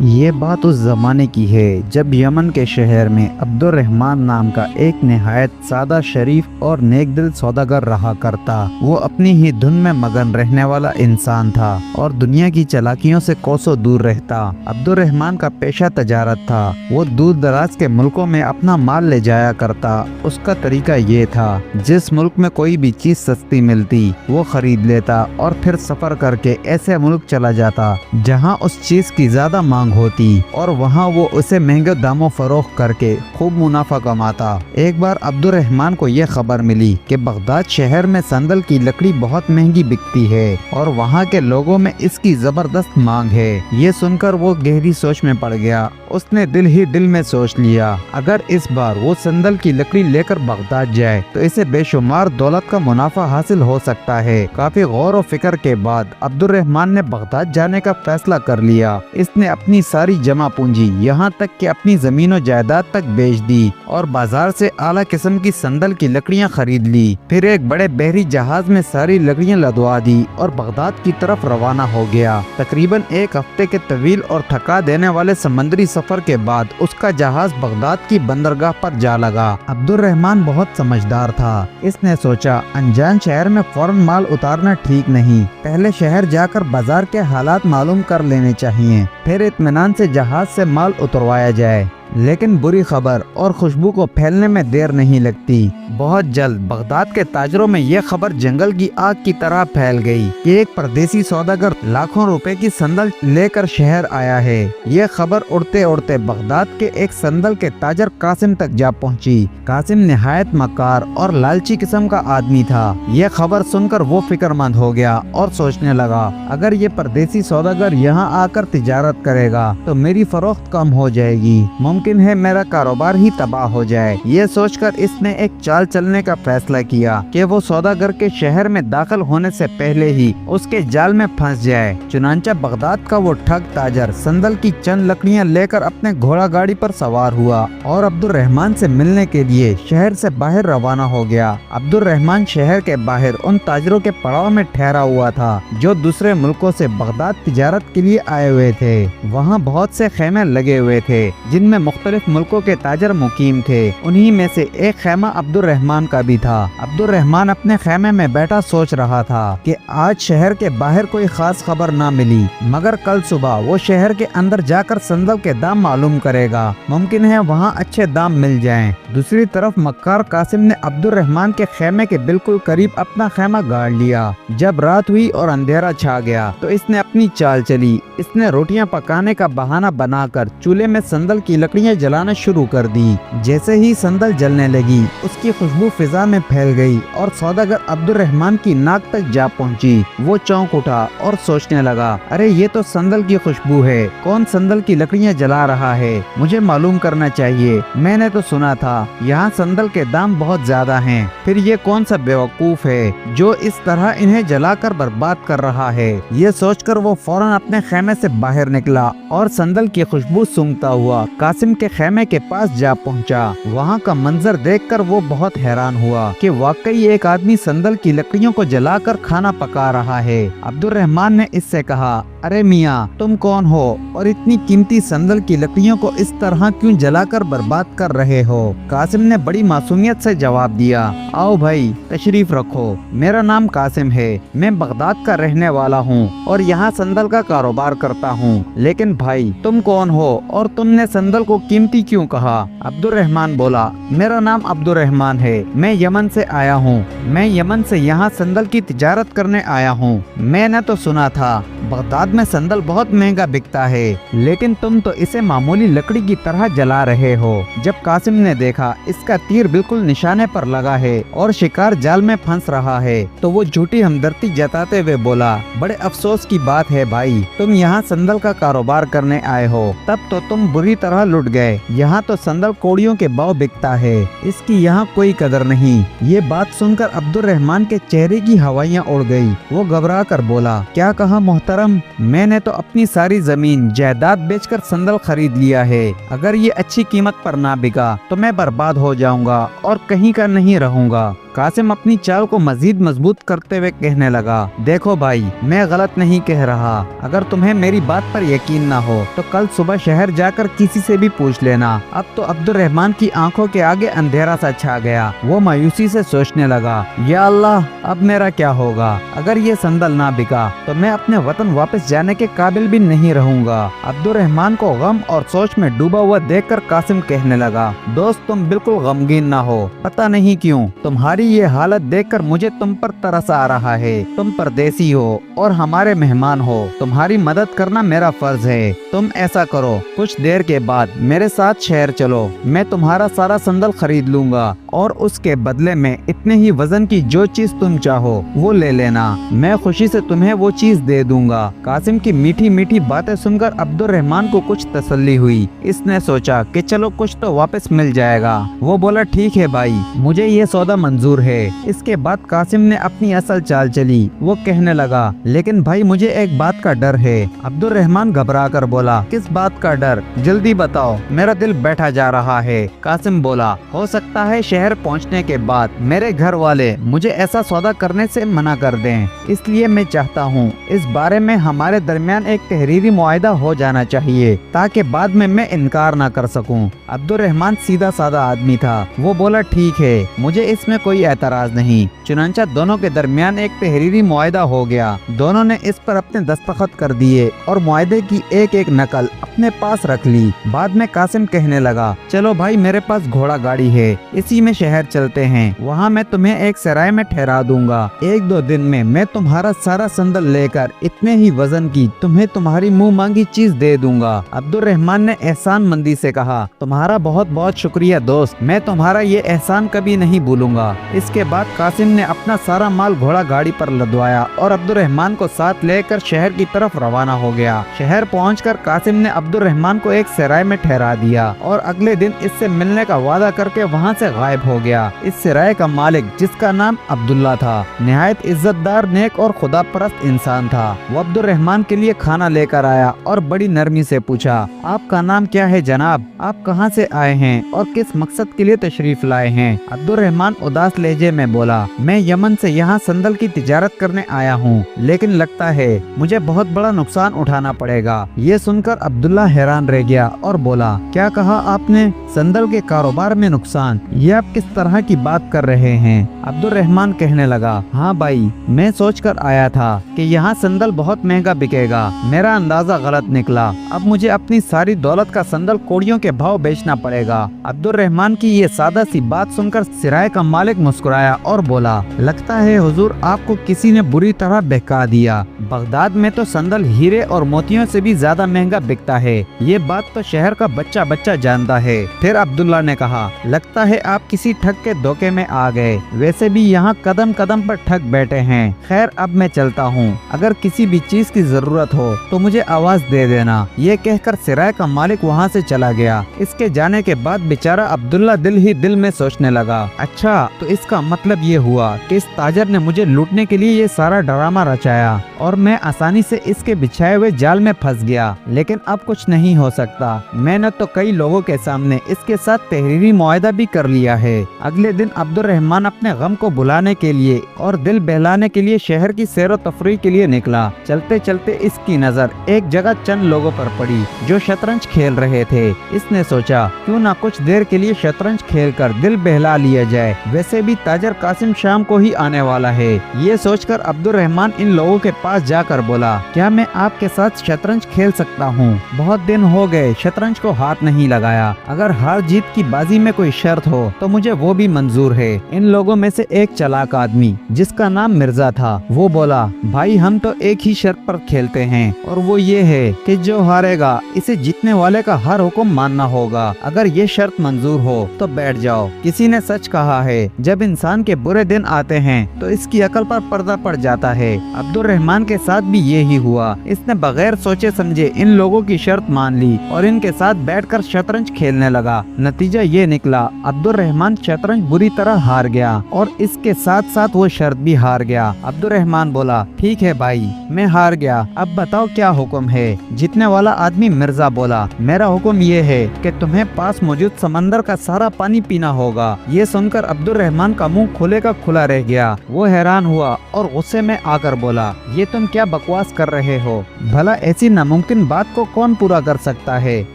یہ بات اس زمانے کی ہے جب یمن کے شہر میں عبد الرحمن نام کا ایک نہایت سادہ شریف اور نیک دل سوداگر رہا کرتا۔ وہ اپنی ہی دھن میں مگن رہنے والا انسان تھا اور دنیا کی چالاکیوں سے کوسوں دور رہتا۔ عبد الرحمن کا پیشہ تجارت تھا۔ وہ دور دراز کے ملکوں میں اپنا مال لے جایا کرتا۔ اس کا طریقہ یہ تھا، جس ملک میں کوئی بھی چیز سستی ملتی وہ خرید لیتا اور پھر سفر کر کے ایسے ملک چلا جاتا جہاں اس چیز کی زیادہ مانگ ہوتی اور وہاں وہ اسے مہنگے داموں فروخت کر کے خوب منافع کماتا۔ ایک بار عبد الرحمن کو یہ خبر ملی کہ بغداد شہر میں سندل کی لکڑی بہت مہنگی بکتی ہے اور وہاں کے لوگوں میں اس کی زبردست مانگ ہے۔ یہ سن کر وہ گہری سوچ میں پڑ گیا۔ اس نے دل ہی دل میں سوچ لیا، اگر اس بار وہ سندل کی لکڑی لے کر بغداد جائے تو اسے بے شمار دولت کا منافع حاصل ہو سکتا ہے۔ کافی غور و فکر کے بعد عبد الرحمن نے بغداد جانے کا فیصلہ کر لیا۔ اس نے اپنی ساری جمع پونجی یہاں تک کہ اپنی زمین و جائیداد تک بیچ دی اور بازار سے اعلیٰ قسم کی سندل کی لکڑیاں خرید لی۔ پھر ایک بڑے بحری جہاز میں ساری لکڑیاں لدوا دی اور بغداد کی طرف روانہ ہو گیا۔ تقریباً ایک ہفتے کے طویل اور تھکا دینے والے سمندری سفر کے بعد اس کا جہاز بغداد کی بندرگاہ پر جا لگا۔ عبد الرحمن بہت سمجھدار تھا۔ اس نے سوچا، انجان شہر میں فوراً مال اتارنا ٹھیک نہیں، پہلے شہر جا کر بازار کے حالات معلوم کر لینے چاہیے، پھر اطمینان سے جہاز سے مال اتروایا جائے۔ لیکن بری خبر اور خوشبو کو پھیلنے میں دیر نہیں لگتی۔ بہت جلد بغداد کے تاجروں میں یہ خبر جنگل کی آگ کی طرح پھیل گئی کہ ایک پردیسی سوداگر لاکھوں روپے کی سندل لے کر شہر آیا ہے۔ یہ خبر اڑتے اڑتے بغداد کے ایک سندل کے تاجر قاسم تک جا پہنچی۔ قاسم نہایت مکار اور لالچی قسم کا آدمی تھا۔ یہ خبر سن کر وہ فکر مند ہو گیا اور سوچنے لگا، اگر یہ پردیسی سوداگر یہاں آ کر تجارت کرے گا تو میری فروخت کم ہو جائے گی، ممکن ہے میرا کاروبار ہی تباہ ہو جائے۔ یہ سوچ کر اس نے ایک چال چلنے کا فیصلہ کیا کہ وہ سوداگر کے شہر میں داخل ہونے سے پہلے ہی اس کے جال میں پھنس جائے۔ چنانچہ بغداد کا وہ ٹھگ تاجر سندل کی چند لکڑیاں لے کر اپنے گھوڑا گاڑی پر سوار ہوا اور عبد الرحمن سے ملنے کے لیے شہر سے باہر روانہ ہو گیا۔ عبد الرحمن شہر کے باہر ان تاجروں کے پڑاؤ میں ٹھہرا ہوا تھا جو دوسرے ملکوں سے بغداد تجارت کے لیے آئے ہوئے تھے۔ وہاں بہت سے خیمے لگے ہوئے تھے جن میں مختلف ملکوں کے تاجر مقیم تھے۔ انہی میں سے ایک خیمہ عبد الرحمن کا بھی تھا۔ عبد الرحمن اپنے خیمے میں بیٹھا سوچ رہا تھا کہ آج شہر کے باہر کوئی خاص خبر نہ ملی، مگر کل صبح وہ شہر کے اندر جا کر سندل کے دام معلوم کرے گا، ممکن ہے وہاں اچھے دام مل جائیں۔ دوسری طرف مکار قاسم نے عبد الرحمن کے خیمے کے بالکل قریب اپنا خیمہ گاڑ لیا۔ جب رات ہوئی اور اندھیرا چھا گیا تو اس نے اپنی چال چلی۔ اس نے روٹیاں پکانے کا بہانہ بنا کر چولہے میں سندل کی لکڑیاں جلانا شروع کر دی۔ جیسے ہی سندل جلنے لگی اس کی خوشبو فضا میں پھیل گئی اور سوداگر عبد الرحمن کی ناک تک جا پہنچی۔ وہ چونک اٹھا اور سوچنے لگا، ارے یہ تو سندل کی خوشبو ہے، کون سندل کی لکڑیاں جلا رہا ہے؟ مجھے معلوم کرنا چاہیے، میں نے تو سنا تھا یہاں سندل کے دام بہت زیادہ ہیں، پھر یہ کون سا بیوقوف ہے جو اس طرح انہیں جلا کر برباد کر رہا ہے؟ یہ سوچ کر وہ فوراً اپنے خیمے سے باہر نکلا اور سندل کی خوشبو سونگھتا ہوا قاسم کے خیمے کے پاس جا پہنچا۔ وہاں کا منظر دیکھ کر وہ بہت حیران ہوا کہ واقعی ایک آدمی سندل کی لکڑیوں کو جلا کر کھانا پکا رہا ہے۔ عبد الرحمن نے اس سے کہا، ارے میاں تم کون ہو اور اتنی قیمتی سندل کی لکڑیوں کو اس طرح کیوں جلا کر برباد کر رہے ہو؟ قاسم نے بڑی معصومیت سے جواب دیا، آؤ بھائی تشریف رکھو، میرا نام قاسم ہے، میں بغداد کا رہنے والا ہوں اور یہاں سندل کا کاروبار کرتا ہوں۔ لیکن بھائی تم کون ہو اور تم نے سندل کو قیمتی کیوں کہا؟ عبد الرحمن بولا، میرا نام عبد الرحمن ہے، میں یمن سے آیا ہوں، میں یمن سے یہاں سندل کی تجارت کرنے آیا ہوں۔ میں نے تو سنا تھا بغداد میں سندل بہت مہنگا بکتا ہے، لیکن تم تو اسے معمولی لکڑی کی طرح جلا رہے ہو۔ جب قاسم نے دیکھا اس کا تیر بالکل نشانے پر لگا ہے اور شکار جال میں پھنس رہا ہے تو وہ جھوٹی ہمدردی جتاتے ہوئے بولا، بڑے افسوس کی بات ہے بھائی، تم یہاں سندل کا کاروبار کرنے آئے ہو، تب تو تم بری طرح لٹ लौट गए। यहाँ तो संदल कौड़ियों के भाव बिकता है, इसकी यहाँ कोई कदर नहीं। ये बात सुनकर अब्दुर्रहमान के चेहरे की हवाइयाँ उड़ गई। वो घबरा कर बोला, क्या कहा मोहतरम? मैंने तो अपनी सारी जमीन जायदाद बेचकर संदल खरीद लिया है। अगर ये अच्छी कीमत पर ना बिका तो मैं बर्बाद हो जाऊंगा और कहीं का नहीं रहूंगा। कासिम अपनी चाल को मजीद मजबूत करते हुए कहने लगा, देखो भाई, मैं गलत नहीं कह रहा। अगर तुम्हें मेरी बात पर यकीन ना हो तो कल सुबह शहर जाकर किसी से भी पूछ लेना। अब तो अब्दुर्रहमान की आंखों के आगे अंधेरा सा छा गया। वो मायूसी से सोचने लगा, या अल्लाह, अब मेरा क्या होगा? अगर ये संदल ना बिका तो मैं अपने वतन वापस जाने के काबिल भी नहीं रहूंगा। अब्दुर्रहमान को गम और सोच में डूबा हुआ देखकर कासिम कहने लगा, दोस्त, तुम बिल्कुल गमगीन ना हो। पता नहीं क्यों तुम्हारी ये हालत देखकर मुझे तुम पर तरस आ रहा है। तुम परदेसी हो और हमारे मेहमान हो, तुम्हारी मदद करना मेरा फर्ज है। तुम ऐसा करो, कुछ देर के बाद मेरे साथ शहर चलो, मैं तुम्हारा सारा संदल खरीद लूंगा और उसके बदले में इतने ही वजन की जो चीज तुम चाहो वो ले लेना। मैं खुशी से तुम्हें वो चीज दे दूंगा। कासिम की मीठी मीठी बातें सुनकर अब्दुर्रहमान को कुछ तसल्ली हुई। इसने सोचा कि चलो कुछ तो वापस मिल जाएगा। वो बोला, ठीक है भाई, मुझे ये सौदा मंजूर है। इसके बाद कासिम ने अपनी असल चाल चली। वो कहने लगा, लेकिन भाई मुझे एक बात का डर है। अब्दुर्रहमान घबरा कर बोला, किस बात का डर? जल्दी बताओ, मेरा दिल बैठा जा रहा है। कासिम बोला, हो सकता है शहर पहुंचने के बाद मेरे घर वाले मुझे ऐसा सौदा करने से मना कर दें, इसलिए मैं चाहता हूँ इस बारे में हमारे दरमियान एक तहरीरी मुआहदा हो जाना चाहिए ताकि बाद में मैं इनकार ना कर सकूं। अब्दुर्रहमान सीधा साधा आदमी था। वो बोला, ठीक है, मुझे इसमें कोई एतराज नहीं। चुनांचा दोनों के दरमियान एक तहरीरी मुआहदा हो गया। दोनों ने इस पर अपने दस्तखत कर दिए और मुआहदे की एक एक नकल अपने पास रख ली। बाद में कासिम कहने लगा, चलो भाई, मेरे पास घोड़ा गाड़ी है, इसी में शहर चलते हैं। वहाँ मैं तुम्हें एक सराय में ठहरा दूंगा। 1-2 दिन में मैं तुम्हारा सारा संदल लेकर इतने ही वजन की तुम्हें तुम्हारी मुंह मांगी चीज दे दूंगा। अब्दुर्रहमान ने एहसान मंदी से कहा, तुम्हारा बहुत बहुत शुक्रिया दोस्त, मैं तुम्हारा ये एहसान कभी नहीं भूलूंगा। इसके बाद कासिम ने अपना सारा माल घोड़ा गाड़ी पर लदवाया और अब्दुर्रहमान को साथ लेकर शहर की तरफ रवाना हो गया। शहर पहुंचकर कासिम ने अब्दुर्रहमान को एक सराय में ठहरा दिया और अगले दिन इससे मिलने का वादा करके वहां से गायब हो गया। इस सराय का मालिक, जिसका नाम अब्दुल्ला था, निहायत इज्जतदार, नेक और खुदा परस्त इंसान था। वो अब्दुर्रहमान के लिए खाना लेकर आया और बड़ी नरमी से पूछा, आपका नाम क्या है जनाब? आप कहाँ से आए हैं और किस मकसद के लिए तशरीफ लाए हैं? अब्दुर्रहमान उदास लहजे में बोला, मैं यमन से यहाँ संदल की तिजारत करने आया हूँ, लेकिन लगता है मुझे बहुत बड़ा नुकसान उठाना पड़ेगा। ये सुनकर अब्दुल्ला हैरान रह गया और बोला, क्या कहा आपने? संदल के कारोबार में नुकसान? ये आप किस तरह की बात कर रहे हैं? अब्दुर्रहमान कहने लगा, हाँ भाई, मैं सोच कर आया था कि यहाँ संदल बहुत महंगा बिकेगा। मेरा अंदाजा गलत निकला। अब मुझे अपनी सारी दौलत का संदल कौड़ियों के भाव बेचना पड़ेगा। अब्दुर्रहमान की ये सादा सी बात सुनकर सराय का मालिक मुस्कुराया और बोला, लगता है हुजूर, आपको किसी ने बुरी तरह बहका दिया। बगदाद में तो संदल हीरे और मोतियों से भी ज्यादा महंगा बिकता है। ये बात तो शहर का बच्चा बच्चा जानता है। फिर अब्दुल्ला ने कहा, लगता है आप किसी ठग के धोखे में आ गए। वैसे भी यहाँ कदम कदम पर ठग बैठे हैं। खैर, अब मैं चलता हूँ। अगर किसी भी चीज की जरूरत हो तो मुझे आवाज दे देना। ये कहकर सराय का मालिक वहाँ से चला गया। इसके जाने के बाद बेचारा अब्दुल्ला दिल ही दिल में सोचने लगा, अच्छा, तो इसका मतलब ये हुआ कि इस ताजर ने मुझे लूटने के लिए ये सारा ड्रामा रचाया और मैं आसानी से इसके बिछाए हुए जाल में फंस गया। लेकिन अब कुछ नहीं हो सकता। मैंने तो कई लोगों के सामने इसके साथ तहरीरी मुआहदा भी कर लिया है। अगले दिन अब्दुर्रहमान अपने गम को भुलाने के लिए और दिल बहलाने के लिए शहर की सैर व तफरीह के लिए निकला। चलते चलते इसकी नजर एक जगह चंद लोगों पर पड़ी जो शतरंज खेल रहे थे। इसने सोचा, क्यों ना कुछ देर के लिए शतरंज खेलकर दिल बहला लिया जाए। वैसे भी ताजर कासिम शाम को ही आने वाला है। ये सोचकर अब्दुर्रहमान इन लोगों के पास जाकर बोला, क्या मैं आपके साथ शतरंज खेल सकता हूँ? बहुत दिन हो गए शतरंज को हाथ नहीं लगाया। अगर हार जीत की बाजी में कोई शर्त हो तो मुझे वो भी मंजूर है। इन लोगों में में से एक चालाक आदमी जिसका नाम मिर्जा था वो बोला, भाई हम तो एक ही शर्त पर खेलते हैं और वो ये है कि जो हारेगा इसे जीतने वाले का हर हुक्म मानना होगा। अगर ये शर्त मंजूर हो तो बैठ जाओ। किसी ने सच कहा है, जब इंसान के बुरे दिन आते हैं तो इसकी अकल पर पर्दा पड़ जाता है। अब्दुल रहमान के साथ भी यही हुआ। इसने बगैर सोचे समझे इन लोगों की शर्त मान ली और इनके साथ बैठकर शतरंज खेलने लगा। नतीजा ये निकला, अब्दुल रहमान शतरंज बुरी तरह हार गया और इसके साथ साथ वो शर्त भी हार गया। अब्दुल रहमान बोला, ठीक है भाई मैं हार गया, अब बताओ क्या हुक्म है। जीतने वाला आदमी मिर्जा बोला, मेरा हुक्म ये है कि तुम्हें पास मौजूद समंदर का सारा पानी पीना होगा। ये सुनकर अब्दुल रहमान का मुंह खुले का खुला रह गया। वो हैरान हुआ और गुस्से में आकर बोला, ये तुम क्या बकवास कर रहे हो? भला ऐसी नामुमकिन बात को कौन पूरा कर सकता है?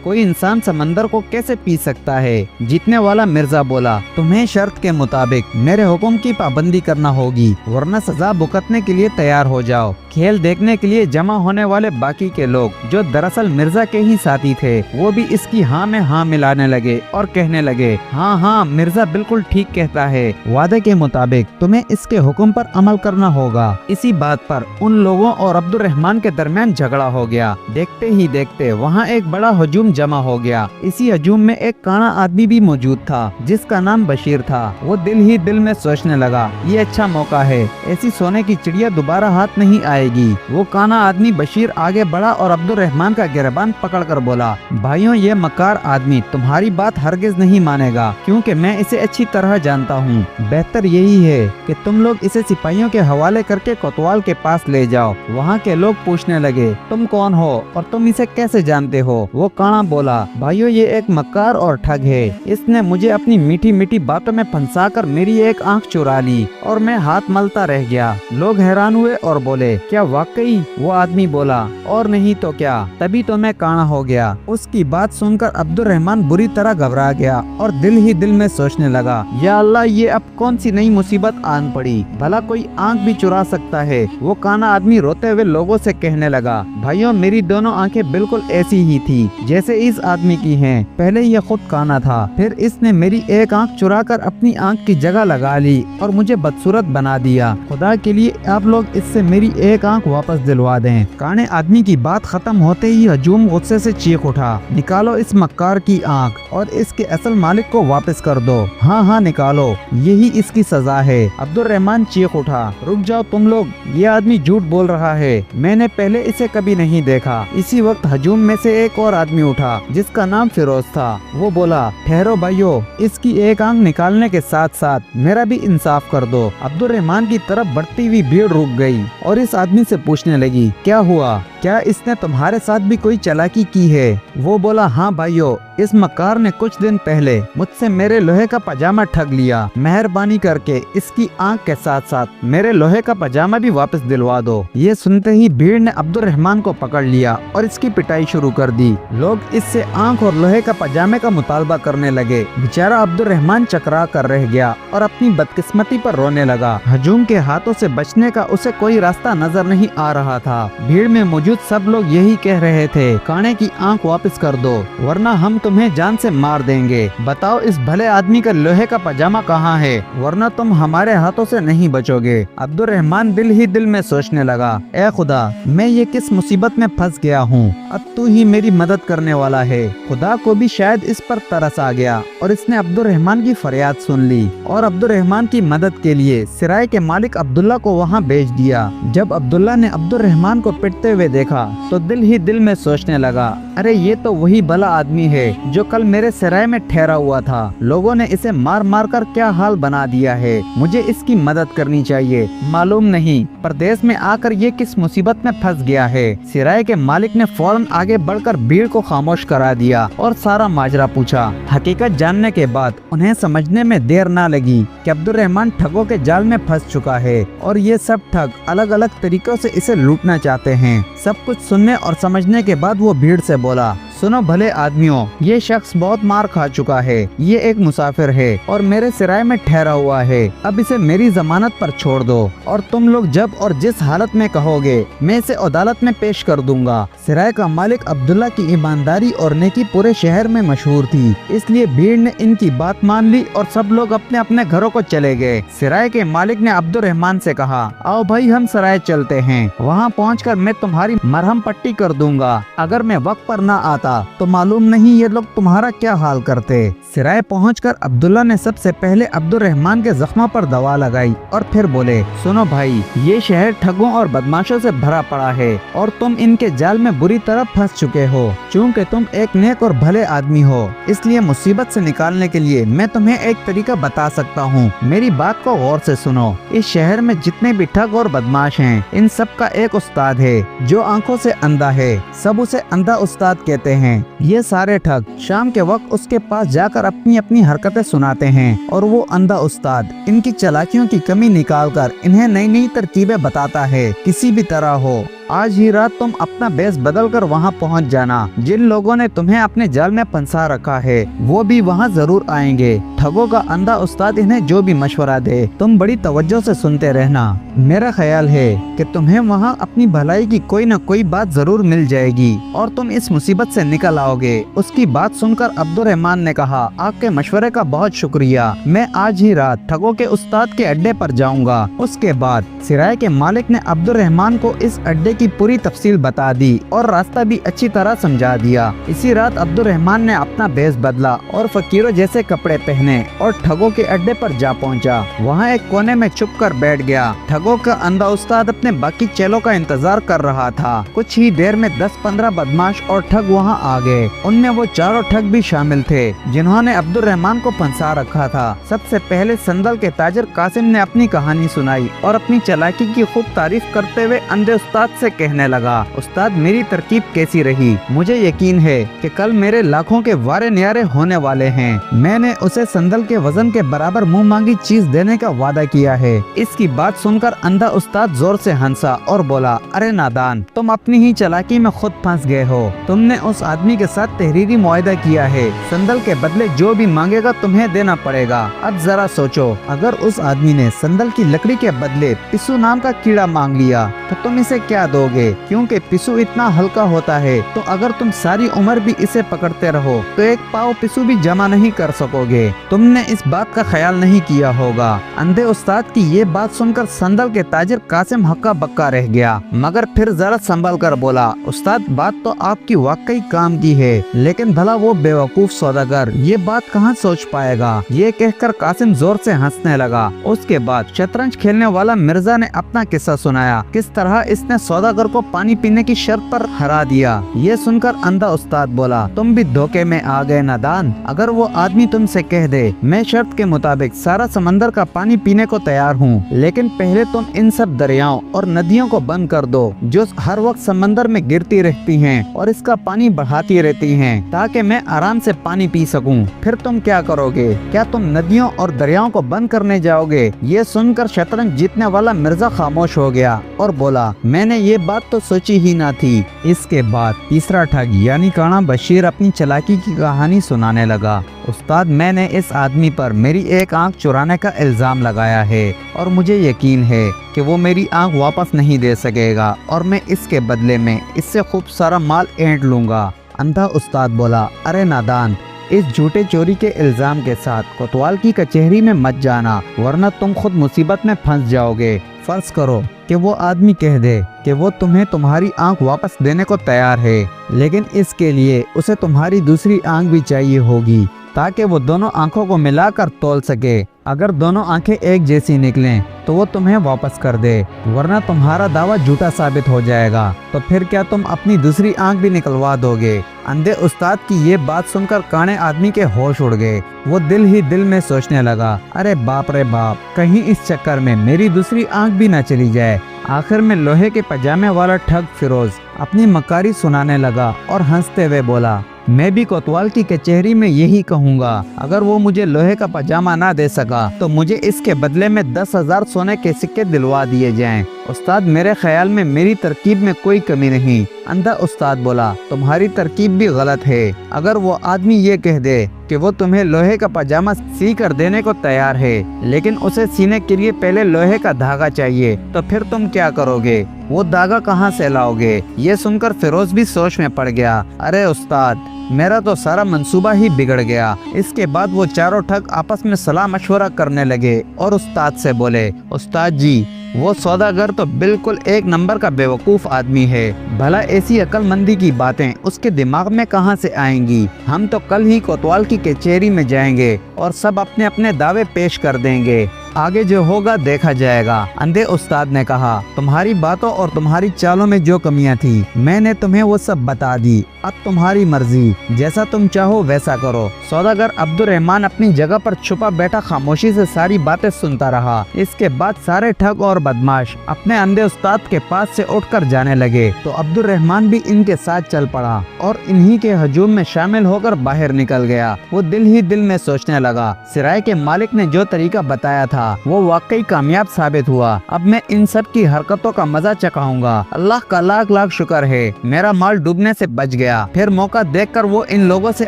कोई इंसान समंदर को कैसे पी सकता है? जीतने वाला मिर्जा बोला, तुम्हें शर्त के मुताबिक मेरे हुक्म की पाबंदी करना होगी, वरना सजा भुगतने के लिए तैयार हो जाओ। खेल देखने के लिए जमा होने वाले बाकी के लोग, जो दरअसल मिर्जा के ही साथी थे, वो भी इसकी हाँ में हाँ मिलाने लगे और कहने लगे, हाँ हाँ मिर्जा बिल्कुल ठीक कहता है, वादे के मुताबिक तुम्हें इसके हुक्म पर अमल करना होगा। इसी बात पर उन लोगों और अब्दुल रहमान के दरमियान झगड़ा हो गया। देखते ही देखते वहाँ एक बड़ा हजूम जमा हो गया। इसी हजूम में एक काना आदमी भी मौजूद था जिसका नाम बशीर था। वो दिल ही दिल में सोचने लगा, ये अच्छा मौका है, ऐसी सोने की चिड़िया दोबारा हाथ नहीं आएगी। वो काना आदमी बशीर आगे बढ़ा और अब्दुल रहमान का गिरबान पकड़कर बोला, भाइयों ये मकार आदमी तुम्हारी बात हरगिज नहीं मानेगा, क्योंकि मैं इसे अच्छी तरह जानता हूँ। बेहतर यही है कि तुम लोग इसे सिपाहियों के हवाले करके कोतवाल के पास ले जाओ। वहाँ के लोग पूछने लगे, तुम कौन हो और तुम इसे कैसे जानते हो? वो काना बोला, भाइयों ये एक मकार और ठग है, इसने मुझे अपनी मीठी मीठी बातों में फंसाकर मेरी एक आंख चुरा ली और मैं हाथ मलता रह गया। लोग हैरान हुए और बोले, क्या वाकई? वो आदमी बोला, और नहीं तो क्या, तभी तो मैं काना हो गया। उसकी बात सुनकर अब्दुल रहमान बुरी तरह घबरा गया और दिल ही दिल में सोचने लगा, या अल्लाह ये अब कौन सी नई मुसीबत आन पड़ी, भला कोई आंख भी चुरा सकता है। वो काना आदमी रोते हुए लोगों से कहने लगा, भाइयों मेरी दोनों आंखें बिल्कुल ऐसी ही थी जैसे इस आदमी की हैं। पहले ये खुद काना था, फिर इसने मेरी एक आंख चुराकर अपनी आंख की जगह लगा ली और मुझे बदसूरत बना दिया। खुदा के लिए आप लोग इससे मेरी एक आंख वापस दिलवा दें। काने आदमी की बात खत्म होते ही हजूम गुस्से से चीख उठा, निकालो इस मक्कार की आंख और इसके असल मालिक को वापस कर दो। हाँ हाँ निकालो, यही इसकी सजा है। अब्दुल रहमान चीख उठा, रुक जाओ तुम लोग, ये आदमी झूठ बोल रहा है, मैंने पहले इसे कभी नहीं देखा। इसी वक्त हजूम में से एक और आदमी उठा जिसका नाम फिरोज था। वो बोला, ठहरो भाइयों, इसकी एक आंख निकालने के साथ साथ मेरा भी इंसाफ कर दो। अब्दुल रहमान की तरफ बढ़ती हुई भीड़ रुक गई और इस आदमी से पूछने लगी, क्या हुआ, क्या इसने तुम्हारे साथ भी कोई चालाकी की है? वो बोला, हाँ भाइयों, इस मकार ने कुछ दिन पहले मुझसे मेरे लोहे का पजामा ठग लिया। मेहरबानी करके इसकी आंख के साथ साथ मेरे लोहे का पजामा भी वापस दिलवा दो। ये सुनते ही भीड़ ने अब्दुल रहमान को पकड़ लिया और इसकी पिटाई शुरू कर दी। लोग इससे आंख और लोहे का पजामे का मुतालबा करने लगे। बेचारा अब्दुल रहमान चकरा कर रह गया और अपनी बदकिस्मती पर रोने लगा। हजूम के हाथों से बचने का उसे कोई रास्ता नजर नहीं आ रहा था। भीड़ में मौजूद सब लोग यही कह रहे थे, काने की आंख वापस कर दो वरना हम तुम्हें जान से मार देंगे। बताओ इस भले आदमी का लोहे का पजामा कहाँ है, वरना तुम हमारे हाथों से नहीं बचोगे। अब्दुल रहमान दिल ही दिल में सोचने लगा, ए खुदा, मैं ये किस मुसीबत में फंस गया हूँ, अब तू ही मेरी मदद करने वाला है। खुदा को भी शायद इस पर तरस आ गया और इसने अब्दुल रहमान की फरियाद सुन ली और अब्दुल रहमान की मदद के लिए सराय के मालिक अब्दुल्ला को वहाँ भेज दिया। जब अब्दुल्ला ने अब्दुल रहमान को पिटते हुए देखा तो दिल ही दिल में सोचने लगा, अरे ये तो वही भला आदमी है जो कल मेरे सराय में ठहरा हुआ था। लोगों ने इसे मार मार कर क्या हाल बना दिया है, मुझे इसकी मदद करनी चाहिए। मालूम नहीं प्रदेश में आकर ये किस मुसीबत में फंस गया है। सराय के मालिक ने फौरन आगे बढ़कर भीड़ को खामोश करा दिया और सारा माजरा पूछा। हकीकत जानने के बाद उन्हें समझने में देर न लगी कि अब्दुल रहमान ठगों के जाल में फंस चुका है और ये सब ठग अलग अलग तरीकों से इसे लूटना चाहते हैं। सब कुछ सुनने और समझने के बाद वो भीड़ से बोला, सुनो भले आदमियों, ये शख्स बहुत मार खा चुका है, ये एक मुसाफिर है और मेरे सिराय में ठहरा हुआ है। अब इसे मेरी जमानत पर छोड़ दो और तुम लोग जब और जिस हालत में कहोगे मैं इसे अदालत में पेश कर दूंगा। सिराय का मालिक अब्दुल्ला की ईमानदारी और नेकी पूरे शहर में मशहूर थी, इसलिए भीड़ ने इनकी बात मान ली और सब लोग अपने अपने घरों को चले गए। सिराय के मालिक ने अब्दुल रहमान से कहा, आओ भाई हम सराय चलते हैं, वहाँ पहुँचकर मैं तुम्हारी मरहम पट्टी कर दूंगा। अगर मैं वक्त पर न आता तो मालूम नहीं ये लोग तुम्हारा क्या हाल करते। सिराय पहुंचकर अब्दुल्ला ने सबसे पहले अब्दुल रहमान के जख्मों पर दवा लगाई और फिर बोले, सुनो भाई, ये शहर ठगों और बदमाशों से भरा पड़ा है और तुम इनके जाल में बुरी तरह फंस चुके हो। चूँकि तुम एक नेक और भले आदमी हो, इसलिए मुसीबत से निकालने के लिए मैं तुम्हें एक तरीका बता सकता हूँ। मेरी बात को गौर से सुनो। इस शहर में जितने भी ठग और बदमाश हैं, इन सब का एक उस्ताद है जो आंखों से अंधा है, सब उसे अंधा उस्ताद कहते हैं। ये सारे ठग शाम के वक्त उसके पास जाकर अपनी अपनी हरकतें सुनाते हैं और वो अंधा उस्ताद इनकी चालाकियों की कमी निकालकर इन्हें नई नई तरकीबें बताता है। किसी भी तरह हो, आज ही रात तुम अपना बेस बदल कर वहाँ पहुँच जाना। जिन लोगों ने तुम्हें अपने जाल में फंसा रखा है वो भी वहाँ जरूर आएंगे। ठगों का अंधा उस्ताद इन्हें जो भी मशवरा दे तुम बड़ी तवज्जो से सुनते रहना। मेरा ख्याल है कि तुम्हें वहाँ अपनी भलाई की कोई न कोई बात जरूर मिल जाएगी और तुम इस मुसीबत से निकल आओगे। उसकी बात सुनकर अब्दुल रहमान ने कहा, आपके मशवरे का बहुत शुक्रिया, मैं आज ही रात ठगों के उस्ताद के अड्डे पर जाऊंगा। उसके बाद सिराय के मालिक ने अब्दुल रहमान को इस अड्डे की पूरी तफसील बता दी और रास्ता भी अच्छी तरह समझा दिया। इसी रात अब्दुल रहमान ने अपना भेष बदला और फकीरों जैसे कपड़े पहने और ठगों के अड्डे पर जा पहुंचा। वहां एक कोने में छुप कर बैठ गया। ठगों का अंधा उस्ताद अपने बाकी चेलों का इंतजार कर रहा था। कुछ ही देर में 10-15 बदमाश और ठग वहां आ गए। उनमें वो चारों ठग भी शामिल थे जिन्होंने अब्दुल रहमान को फंसा रखा था। सबसे पहले संदल के ताजर कासिम ने अपनी कहानी सुनाई और अपनी चालाकी की खूब तारीफ करते हुए अंधे उस्ताद से कहने लगा, उस्ताद मेरी तरकीब कैसी रही? मुझे यकीन है कि कल मेरे लाखों के वारे न्यारे होने वाले हैं। मैंने उसे संदल के वजन के बराबर मुंह मांगी चीज देने का वादा किया है। इसकी बात सुनकर अंधा उस्ताद जोर से हंसा और बोला, अरे नादान, तुम अपनी ही चालाकी में खुद फंस गए हो। तुमने उस आदमी के साथ तहरीरी मुआहदा किया है, संदल के बदले जो भी मांगेगा तुम्हें देना पड़ेगा। अब जरा सोचो, अगर उस आदमी ने संदल की लकड़ी के बदले पिस्सू नाम का कीड़ा मांग लिया तो तुम इसे क्या दोगे? क्योंकि पिस्सू इतना हल्का होता है तो अगर तुम सारी उम्र भी इसे पकड़ते रहो तो एक पाव पिस्सू भी जमा नहीं कर सकोगे। तुमने इस बात का ख्याल नहीं किया होगा। अंधे उस्ताद की ये बात सुनकर संदल के ताजिर कासिम हक्का बक्का रह गया, मगर फिर जरा संभल कर बोला, उस्ताद बात तो आपकी वाकई काम की है, लेकिन भला वो बेवकूफ सौदागर ये बात कहाँ सोच पाएगा? ये कहकर कासिम जोर से हंसने लगा। उसके बाद शतरंज खेलने वाला मिर्जा ने अपना किस्सा सुनाया, किस तरह इसने सौदागर को पानी पीने की शर्त पर हरा दिया। ये सुनकर अंधा उस्ताद बोला, तुम भी धोखे में आ गए नादान। अगर वो आदमी तुमसे कह दे मैं शर्त के मुताबिक सारा समंदर का पानी पीने को तैयार हूँ, लेकिन पहले तुम इन सब दरियाओं और नदियों को बंद कर दो जो हर वक्त समंदर में गिरती रहती हैं और इसका पानी बढ़ाती रहती हैं, ताकि मैं आराम से पानी पी सकूं। फिर तुम क्या करोगे? क्या तुम नदियों और दरियाओं को बंद करने जाओगे? ये सुनकर शतरंज जीतने वाला मिर्जा खामोश हो गया और बोला, मैंने ये बात तो सोची ही ना थी। इसके बाद तीसरा ठग यानी काना बशीर अपनी चालाकी की कहानी सुनाने लगा। उस्ताद, मैंने इस आदमी पर मेरी एक आंख चुराने का इल्जाम लगाया है और मुझे यकीन है कि वो मेरी आंख वापस नहीं दे सकेगा और मैं इसके बदले में इससे खूब सारा माल ऐंठ लूंगा। अंधा उस्ताद बोला, अरे नादान, इस झूठे चोरी के इल्जाम के साथ कोतवाल की कचहरी में मत जाना, वरना तुम खुद मुसीबत में फंस जाओगे। फर्ज करो कि वो आदमी कह दे कि वो तुम्हें तुम्हारी आंख वापस देने को तैयार है, लेकिन इसके लिए उसे तुम्हारी दूसरी आंख भी चाहिए होगी ताकि वो दोनों आंखों को मिलाकर तौल सके। अगर दोनों आंखें एक जैसी निकलें तो वो तुम्हें वापस कर दे, वरना तुम्हारा दावा झूठा साबित हो जाएगा। तो फिर क्या तुम अपनी दूसरी आंख भी निकलवा दोगे? अंधे उस्ताद की ये बात सुनकर काने आदमी के होश उड़ गए। वो दिल ही दिल में सोचने लगा, अरे बाप रे बाप, कहीं इस चक्कर में मेरी दूसरी आंख भी न चली जाए। आखिर में लोहे के पजामे वाला ठग फिरोज अपनी मकारी सुनाने लगा और हंसते हुए बोला, मैं भी कोतवाल की कचहरी में यही कहूँगा। अगर वो मुझे लोहे का पजामा ना दे सका तो मुझे इसके बदले में 10,000 सोने के सिक्के दिलवा दिए जाएं। استاد میرے خیال میں میری ترکیب میں کوئی کمی نہیں۔ اندھا استاد بولا تمہاری ترکیب بھی غلط ہے۔ اگر وہ آدمی یہ کہہ دے کہ وہ تمہیں لوہے کا پاجامہ سی کر دینے کو تیار ہے لیکن اسے سینے کے لیے پہلے لوہے کا دھاگا چاہیے تو پھر تم کیا کرو گے؟ وہ دھاگا کہاں سے لاؤ گے؟ یہ سن کر فیروز بھی سوچ میں پڑ گیا۔ ارے استاد میرا تو سارا منصوبہ ہی بگڑ گیا۔ اس کے بعد وہ چاروں ٹھگ آپس میں صلاح مشورہ کرنے لگے اور استاد سے بولے استاد جی وہ سوداگر تو بالکل ایک نمبر کا بیوقوف آدمی ہے۔ بھلا ایسی عقل مندی کی باتیں اس کے دماغ میں کہاں سے آئیں گی؟ ہم تو کل ہی کوتوال کی کچہری میں جائیں گے اور سب اپنے اپنے دعوے پیش کر دیں گے، آگے جو ہوگا دیکھا جائے گا۔ اندھے استاد نے کہا تمہاری باتوں اور تمہاری چالوں میں جو کمیاں تھی میں نے تمہیں وہ سب بتا دی، اب تمہاری مرضی، جیسا تم چاہو ویسا کرو۔ سوداگر عبد الرحمن اپنی جگہ پر چھپا بیٹھا خاموشی سے ساری باتیں سنتا رہا۔ اس کے بعد سارے ٹھگ اور بدماش اپنے اندھے استاد کے پاس سے اٹھ کر جانے لگے تو عبد الرحمن بھی ان کے ساتھ چل پڑا اور انہی کے ہجوم میں شامل ہو کر باہر نکل گیا۔ وہ دل ہی دل میں سوچنے لگا سرائے کے مالک نے جو طریقہ بتایا تھا وہ واقعی کامیاب ثابت ہوا۔ اب میں ان سب کی حرکتوں کا مزہ چکھاؤں گا۔ اللہ کا لاکھ لاکھ شکر ہے میرا مال ڈوبنے سے بچ گیا۔ پھر موقع دیکھ کر وہ ان لوگوں سے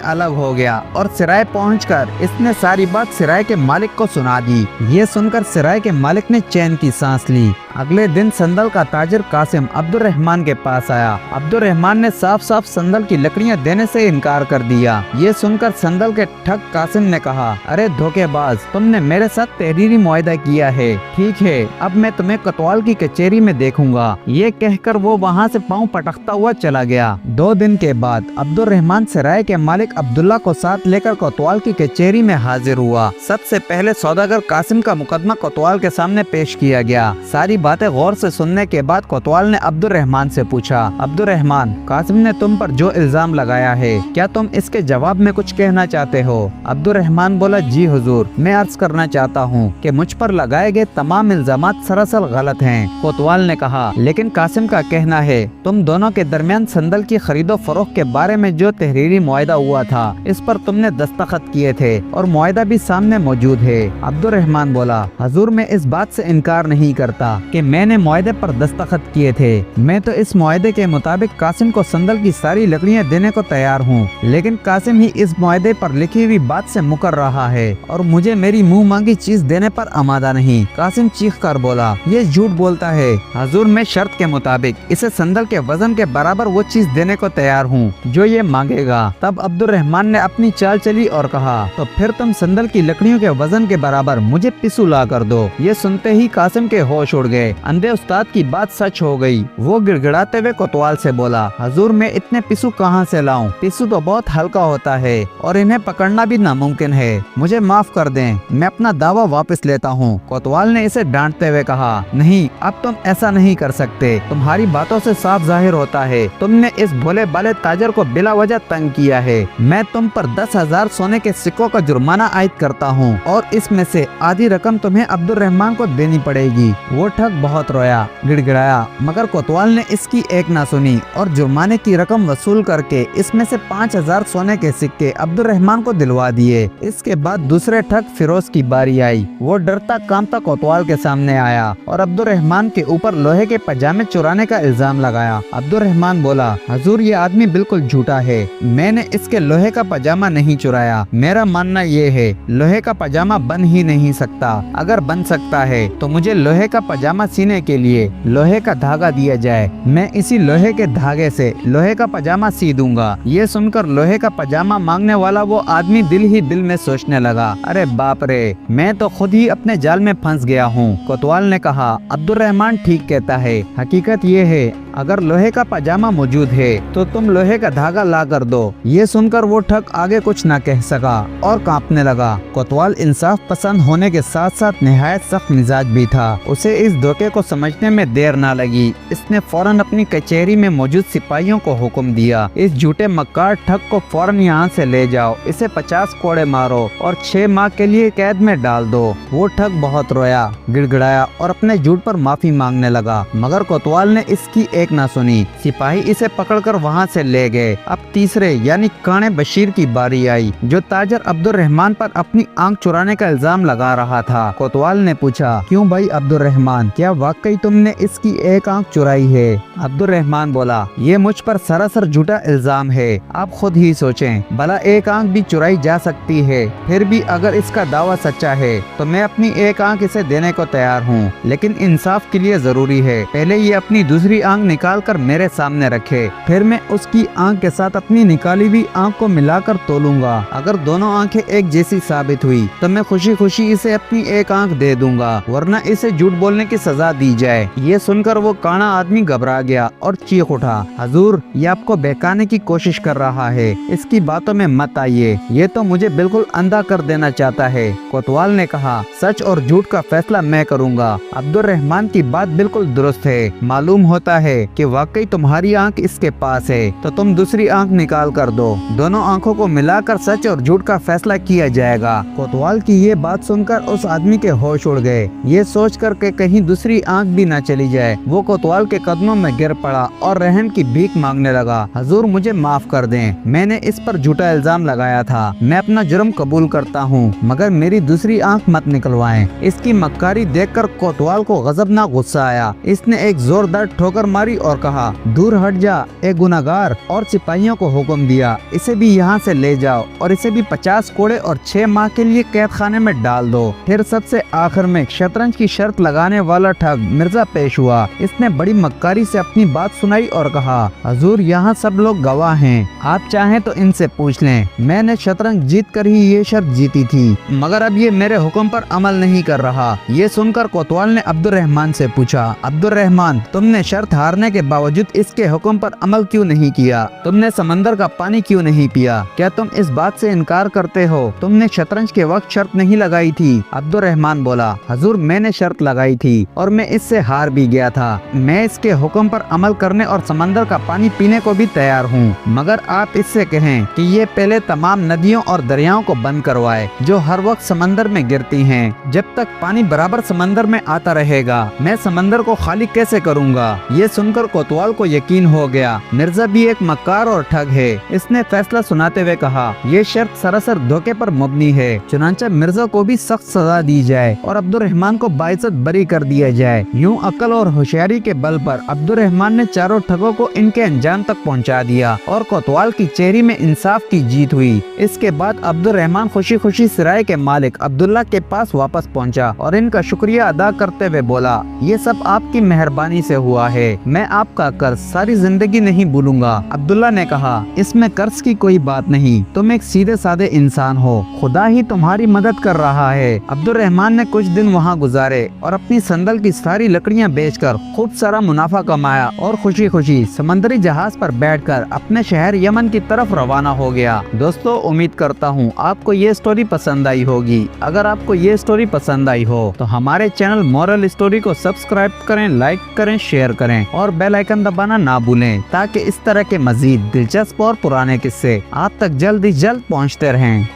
الگ ہو گیا اور سرائے پہنچ کر اس نے ساری بات سرائے کے مالک کو سنا دی۔ یہ سن کر سرائے کے مالک نے چین کی سانس لی۔ اگلے دن سندل کا تاجر قاسم عبد الرحمن کے پاس آیا۔ عبد الرحمن نے صاف صاف سندل کی لکڑیاں دینے سے انکار کر دیا۔ یہ سن کر سندل کے ٹھگ قاسم نے کہا ارے دھوکے باز، تم نے میرے ساتھ تحریری معاہدہ کیا ہے، ٹھیک ہے اب میں تمہیں کوتوال کی کچہری میں دیکھوں گا۔ یہ کہہ کر وہ وہاں سے پاؤں پٹکتا ہوا چلا گیا۔ 2 دن کے بعد عبد الرحمن سرائے کے مالک عبداللہ کو ساتھ لے کر کوتوال کی کچہری میں حاضر ہوا۔ سب سے پہلے سوداگر قاسم کا مقدمہ کوتوال کے سامنے پیش کیا گیا۔ ساری باتیں غور سے سننے کے بعد کوتوال نے عبد الرحمن سے پوچھا عبد الرحمن قاسم نے تم پر جو الزام لگایا ہے کیا تم اس کے جواب میں کچھ کہنا چاہتے ہو؟ عبد الرحمن بولا جی حضور، میں عرض کرنا چاہتا ہوں کہ مجھ پر لگائے گئے تمام الزامات سراسر غلط ہیں۔ کوتوال نے کہا لیکن قاسم کا کہنا ہے تم دونوں کے درمیان سندل کی خرید و فروخت کے بارے میں جو تحریری معاہدہ ہوا تھا اس پر تم نے دستخط کیے تھے اور معاہدہ بھی سامنے موجود ہے۔ عبد الرحمن بولا حضور میں اس بات سے انکار نہیں کرتا کہ میں نے معاہدے پر دستخط کیے تھے۔ میں تو اس معاہدے کے مطابق قاسم کو سندل کی ساری لکڑیاں دینے کو تیار ہوں، لیکن قاسم ہی اس معاہدے پر لکھی ہوئی بات سے مکر رہا ہے اور مجھے میری منہ مانگی چیز دینے پر آمادہ نہیں۔ قاسم چیخ کر بولا یہ جھوٹ بولتا ہے حضور، میں شرط کے مطابق اسے سندل کے وزن کے برابر وہ چیز دینے کو تیار ہوں جو یہ مانگے گا۔ تب عبد الرحمن نے اپنی چال چلی اور کہا تو پھر تم سندل کی لکڑیوں کے وزن کے برابر مجھے پسو لا کر دو۔ یہ سنتے ہی قاسم کے ہوش اڑ گئے۔ اندھے استاد کی بات سچ ہو گئی۔ وہ گڑگڑاتے ہوئے کوتوال سے بولا حضور میں اتنے پسو کہاں سے لاؤں؟ پسو تو بہت ہلکا ہوتا ہے اور انہیں پکڑنا بھی ناممکن ہے، مجھے معاف کر دیں، میں اپنا دعویٰ واپس لیتا ہوں۔ کوتوال نے اسے ڈانٹتے ہوئے کہا نہیں اب تم ایسا نہیں کر سکتے، تمہاری باتوں سے صاف ظاہر ہوتا ہے تم نے اس بھولے بالے تاجر کو بلا وجہ تنگ کیا ہے۔ میں تم پر 10,000 سونے کے سکوں کا جرمانہ عائد کرتا ہوں اور اس میں سے آدھی رقم تمہیں عبد الرحمن کو دینی پڑے گی۔ وہ ٹھگ بہت رویا، گڑ گڑایا، مگر کوتوال نے اس کی ایک نہ سنی اور جرمانے کی رقم وصول کر کے اس میں سے 5,000 سونے کے سکے عبد الرحمن کو دلوا دیے۔ اس کے بعد دوسرے ٹھگ فیروز کی باری آئی۔ وہ ڈرتا کانپتا کوتوال کے سامنے آیا اور عبد الرحمن کے اوپر لوہے کے پاجامے چرانے کا الزام لگایا۔ عبد الرحمن بولا حضور یہ آدمی بالکل جھوٹا ہے، میں نے اس کے لوہے کا پاجامہ نہیں چرایا، میرا ماننا یہ ہے لوہے کا پاجامہ بن ہی نہیں سکتا، اگر بن سکتا ہے تو مجھے لوہے کا پاجامہ سینے کے لیے لوہے کا دھاگا دیا جائے، میں اسی لوہے کے دھاگے سے لوہے کا پاجامہ سی دوں گا۔ یہ سن کر لوہے کا پاجامہ مانگنے والا وہ آدمی دل ہی دل میں سوچنے لگا ارے باپ رے، میں تو خود ہی اپنے جال میں پھنس گیا ہوں۔ کوتوال نے کہا عبد الرحمن ٹھیک کہتا ہے، حقیقت یہ ہے اگر لوہے کا پاجامہ موجود ہے تو تم لوہے کا دھاگا لا کر دو۔ یہ سن کر وہ ٹھگ آگے کچھ نہ کہہ سکا اور کانپنے لگا۔ کوتوال انصاف پسند ہونے کے ساتھ ساتھ نہایت سخت مزاج بھی تھا، اسے اس دھوکے کو سمجھنے میں دیر نہ لگی۔ اس نے فوراً اپنی کچہری میں موجود سپاہیوں کو حکم دیا اس جھوٹے مکار ٹھگ کو فوراً یہاں سے لے جاؤ، اسے 50 کوڑے مارو اور 6 ماہ کے لیے قید میں ڈال دو۔ وہ ٹھگ بہت رویا، گڑ گڑایا اور اپنے جھوٹ پر معافی مانگنے لگا، مگر کوتوال نے اس کی ایک एक ना सुनी। सिपाही इसे पकड़कर वहाँ से ले गए। अब तीसरे यानी काने बशीर की बारी आई, जो ताजर अब्दुर्रहमान पर अपनी आंख चुराने का इल्जाम लगा रहा था। कोतवाल ने पूछा, क्यों भाई अब्दुर्रहमान, क्या वाकई तुमने इसकी एक आंख चुराई है? अब्दुर्रहमान बोला, ये मुझ पर सरासर झूठा इल्जाम है। आप खुद ही सोचें, भला एक आंख भी चुराई जा सकती है। फिर भी अगर इसका दावा सच्चा है तो मैं अपनी एक आंख इसे देने को तैयार हूँ, लेकिन इंसाफ के लिए जरूरी है पहले ये अपनी दूसरी आंख निकाल कर मेरे सामने रखे, फिर मैं उसकी आंख के साथ अपनी निकाली हुई आंख को मिलाकर तोलूंगा। अगर दोनों आंखें एक जैसी साबित हुई तो मैं खुशी खुशी इसे अपनी एक आंख दे दूंगा, वरना इसे झूठ बोलने की सजा दी जाए। ये सुनकर वो काना आदमी घबरा गया और चीख उठा, हजूर, ये आपको बहकाने की कोशिश कर रहा है, इसकी बातों में मत आइए, ये तो मुझे बिल्कुल अंधा कर देना चाहता है। कोतवाल ने कहा, सच और झूठ का फैसला मैं करूंगा। अब्दुर्रहमान की बात बिल्कुल दुरुस्त है। मालूम होता है कि वाकई तुम्हारी आंख इसके पास है, तो तुम दूसरी आंख निकाल कर दो। दोनों आंखों को मिलाकर सच और झूठ का फैसला किया जाएगा। कोतवाल की ये बात सुनकर उस आदमी के होश उड़ गए। ये सोच कर के कहीं दूसरी आंख भी न चली जाए, वो कोतवाल के कदमों में गिर पड़ा और रहम की भीख मांगने लगा। हजूर, मुझे माफ कर दें, मैंने इस पर झूठा इल्जाम लगाया था। मैं अपना जुर्म कबूल करता हूँ, मगर मेरी दूसरी आंख मत निकलवाएं। इसकी मक्कारी देखकर कोतवाल को गजबनाक गुस्सा आया। इसने एक जोरदार ठोकर मारी और कहा, दूर हट जा ए गुनाहगार, और सिपाहियों को हुक्म दिया, इसे भी यहाँ से ले जाओ और इसे भी 50 कोड़े और 6 माह के लिए कैद खाने में डाल दो। फिर सबसे आखिर में शतरंज की शर्त लगाने वाला ठग मिर्जा पेश हुआ। इसने बड़ी मक्कारी से अपनी बात सुनाई और कहा, हजूर, यहाँ सब लोग गवाह हैं, आप चाहें तो इनसे पूछ लें। मैंने शतरंज जीत कर ही ये शर्त जीती थी, मगर अब ये मेरे हुक्म पर अमल नहीं कर रहा। ये सुनकर कोतवाल ने अब्दुर्रहमान से पूछा, अब्दुर्रहमान, तुमने शर्त हारने के बावजूद इसके हुक्म पर अमल क्यों नहीं किया? तुमने समंदर का पानी क्यों नहीं पिया? क्या तुम इस बात से इनकार करते हो तुमने शतरंज के वक्त शर्त नहीं लगाई थी? अब्दुर्रहमान बोला, हजूर, मैंने शर्त लगाई थी और मैं इससे हार भी गया था। मैं इसके हुक्म पर अमल करने और समंदर का पानी पीने को भी तैयार हूँ, मगर आप इससे कहें कि ये पहले तमाम नदियों और दरियाओं को बंद करवाए जो हर वक्त समंदर में गिरती हैं। जब तक पानी बराबर समंदर में आता रहेगा, मैं समंदर को खाली कैसे करूँगा? ये सुनकर कोतवाल को यकीन हो गया, मिर्जा भी एक मक्कार और ठग है। इसने फैसला सुनाते हुए कहा, ये शर्त सरासर धोखे पर मबनी है, चुनांचे मिर्जा को भी सख्त सजा दी जाए और अब्दुर्रहमान को बाइज्जत बरी कर दिया जाए। यूं अकल और होशियारी के बल पर अब्दुर्रहमान ने चारों ठगों को इनके अंजाम तक पहुंचा दिया और कोतवाल की चेहरे में इंसाफ की जीत हुई। इसके बाद अब्दुर्रहमान खुशी खुशी सराय के मालिक अब्दुल्ला के पास वापस पहुंचा और इनका शुक्रिया अदा करते हुए बोला, ये सब आपकी मेहरबानी से हुआ है, मैं आपका कर्ज सारी जिंदगी नहीं भूलूंगा। अब्दुल्ला ने कहा, इसमें कर्ज की कोई बात नहीं, तुम एक सीधे साधे इंसान हो, खुदा ही तुम्हारी मदद कर रहा है। अब्दुर्रहमान ने कुछ दिन वहाँ गुजारे और अपनी संदल की सारी लकड़ियाँ बेचकर खूब सारा मुनाफा कमाया और खुशी खुशी समंदरी जहाज पर बैठकर अपने शहर यमन की तरफ रवाना हो गया। दोस्तों, उम्मीद करता हूँ आपको ये स्टोरी पसंद आई होगी। अगर आपको ये स्टोरी पसंद आई हो तो हमारे चैनल मोरल स्टोरी को सब्सक्राइब करें, लाइक करें, शेयर करें और बेल आइकन दबाना ना भूलें, ताकि इस तरह के मजीद दिलचस्प और पुराने किस्से आप तक जल्द ही जल्द पहुँचते रहें।